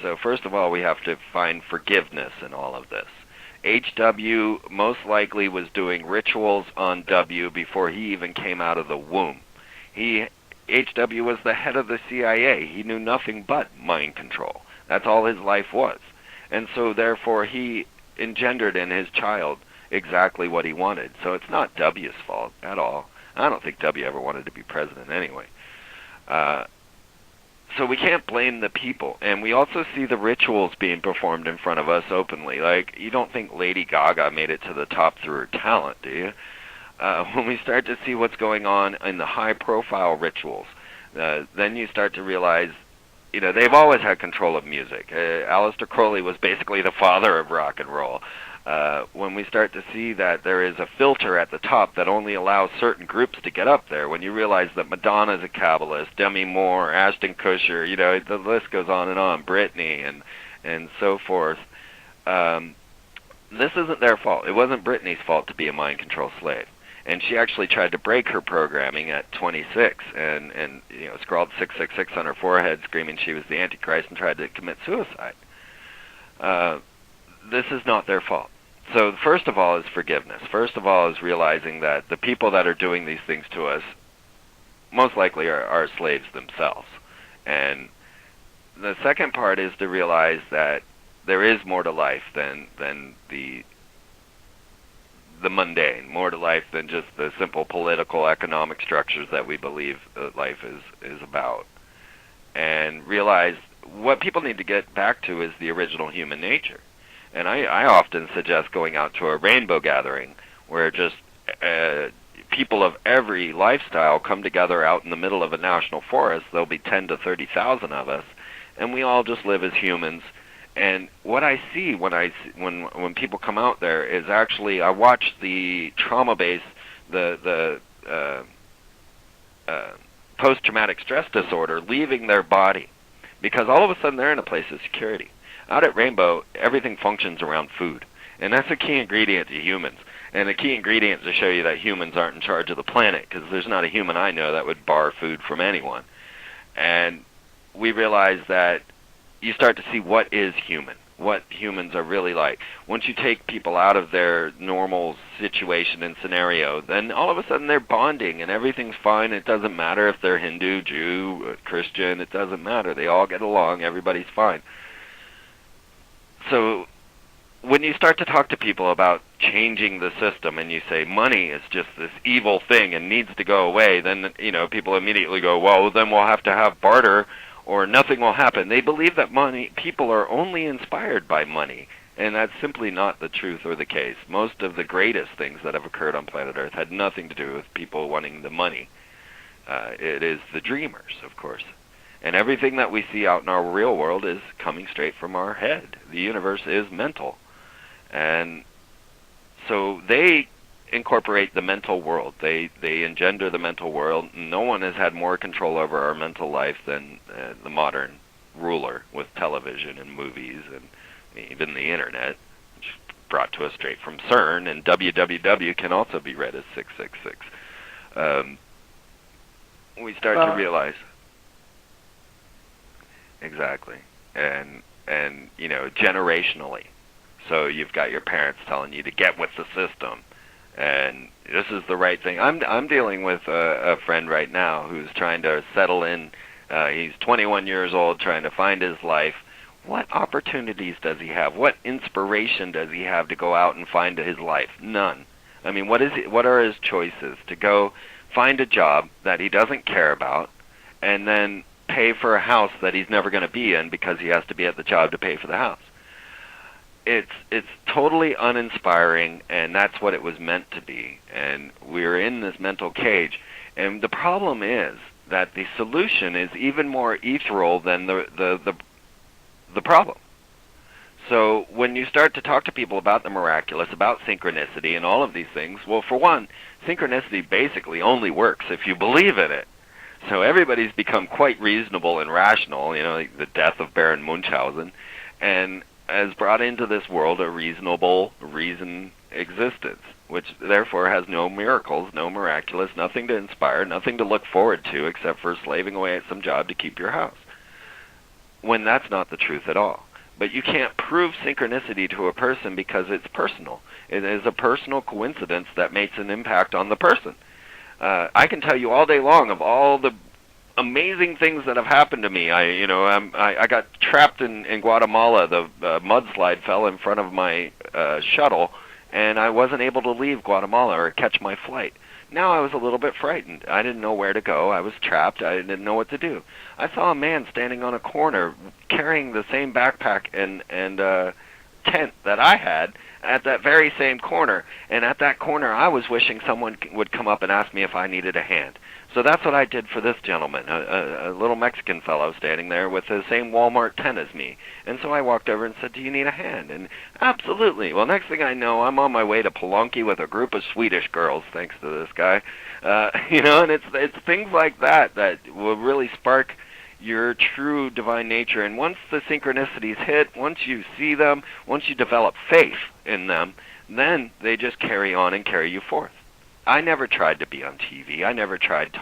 so first of all, we have to find forgiveness in all of this. HW most likely was doing rituals on W before he even came out of the womb. HW was the head of the CIA. He knew nothing but mind control. That's all his life was. And so therefore he engendered in his child exactly what he wanted. So it's not W's fault at all. I don't think W ever wanted to be president anyway. So we can't blame the people. And we also see the rituals being performed in front of us openly. Like, you don't think Lady Gaga made it to the top through her talent, do you? When we start to see what's going on in the high-profile rituals, then you start to realize, you know, they've always had control of music. Aleister Crowley was basically the father of rock and roll. When we start to see that there is a filter at the top that only allows certain groups to get up there, when you realize that Madonna's a Kabbalist, Demi Moore, Ashton Kutcher, you know, the list goes on, Britney and so forth, this isn't their fault. It wasn't Britney's fault to be a mind control slave. And she actually tried to break her programming at 26 and you know, scrawled 666 on her forehead, screaming she was the Antichrist, and tried to commit suicide. This is not their fault. So first of all is forgiveness. First of all is realizing that the people that are doing these things to us most likely are slaves themselves. And the second part is to realize that there is more to life than the mundane, more to life than just the simple political, economic structures that we believe life is about. And realize what people need to get back to is the original human nature. And I often suggest going out to a rainbow gathering where just people of every lifestyle come together out in the middle of a national forest. There'll be 10 to 30,000 of us, and we all just live as humans. And what I see when people come out there is actually, I watch the trauma base, the post-traumatic stress disorder leaving their body, because all of a sudden they're in a place of security. Out at Rainbow, everything functions around food, and that's a key ingredient to humans. And a key ingredient to show you that humans aren't in charge of the planet, because there's not a human I know that would bar food from anyone. And we realize that you start to see what is human, what humans are really like. Once you take people out of their normal situation and scenario, then all of a sudden they're bonding and everything's fine. It doesn't matter if they're Hindu, Jew, Christian, it doesn't matter. They all get along, everybody's fine. So when you start to talk to people about changing the system and you say money is just this evil thing and needs to go away, then, you know, people immediately go, well, then we'll have to have barter or nothing will happen. They believe that people are only inspired by money, and that's simply not the truth or the case. Most of the greatest things that have occurred on planet Earth had nothing to do with people wanting the money. It is the dreamers, of course. And everything that we see out in our real world is coming straight from our head. The universe is mental. And so they incorporate the mental world. They engender the mental world. No one has had more control over our mental life than the modern ruler with television and movies and even the internet, which is brought to us straight from CERN, and www can also be read as 666. We start to realize... Exactly. And you know, generationally. So you've got your parents telling you to get with the system, and this is the right thing. I'm dealing with a friend right now who's trying to settle in. He's 21 years old, trying to find his life. What opportunities does he have? What inspiration does he have to go out and find his life? None. I mean, what are his choices? To go find a job that he doesn't care about, and then pay for a house that he's never going to be in because he has to be at the job to pay for the house. It's totally uninspiring, and that's what it was meant to be. And we're in this mental cage. And the problem is that the solution is even more ethereal than the problem. So when you start to talk to people about the miraculous, about synchronicity and all of these things, well, for one, synchronicity basically only works if you believe in it. So everybody's become quite reasonable and rational, you know, like the death of Baron Munchausen, and has brought into this world a reasonable reason existence, which therefore has no miracles, no miraculous, nothing to inspire, nothing to look forward to except for slaving away at some job to keep your house. when that's not the truth at all. But you can't prove synchronicity to a person because it's personal. It is a personal coincidence that makes an impact on the person. I can tell you all day long of all the amazing things that have happened to me. I got trapped in Guatemala. The mudslide fell in front of my shuttle, and I wasn't able to leave Guatemala or catch my flight. Now I was a little bit frightened. I didn't know where to go. I was trapped. I didn't know what to do. I saw a man standing on a corner carrying the same backpack and tent that I had at that very same corner. And at that corner, I was wishing someone would come up and ask me if I needed a hand. So that's what I did for this gentleman, a little Mexican fellow standing there with the same Walmart tent as me. And so I walked over and said, "Do you need a hand?" And absolutely. Well, next thing I know, I'm on my way to Palenque with a group of Swedish girls, thanks to this guy. And it's things like that that will really spark your true divine nature. And once the synchronicities hit, once you see them, once you develop faith in them, then they just carry on and carry you forth. I never tried to be on TV. I never tried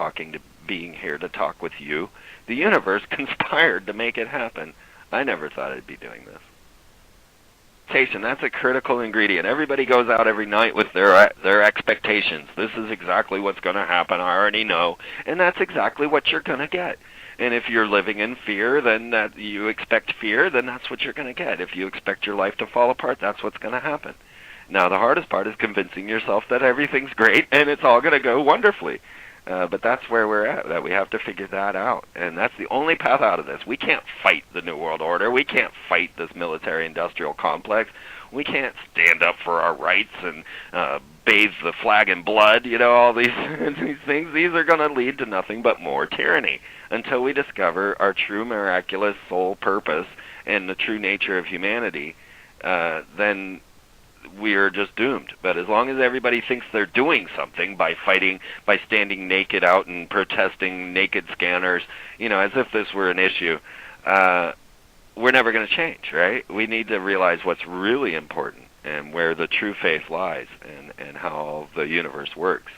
being here to talk with you. The universe conspired to make it happen. I never thought I'd be doing this. That's a critical ingredient. Everybody goes out every night with their expectations. This is exactly what's going to happen. I already know. And that's exactly what you're going to get. And if you're living in fear, then that you expect fear, then that's what you're going to get. If you expect your life to fall apart, that's what's going to happen. Now, the hardest part is convincing yourself that everything's great and it's all going to go wonderfully. But that's where we're at, that we have to figure that out. And that's the only path out of this. We can't fight the New World Order. We can't fight this military-industrial complex. We can't stand up for our rights and bathe the flag in blood, all these things. These are going to lead to nothing but more tyranny until we discover our true miraculous soul purpose and the true nature of humanity. Then we are just doomed. But as long as everybody thinks they're doing something by fighting, by standing naked out and protesting naked scanners, as if this were an issue, we're never going to change, right? We need to realize what's really important and where the true faith lies and how the universe works.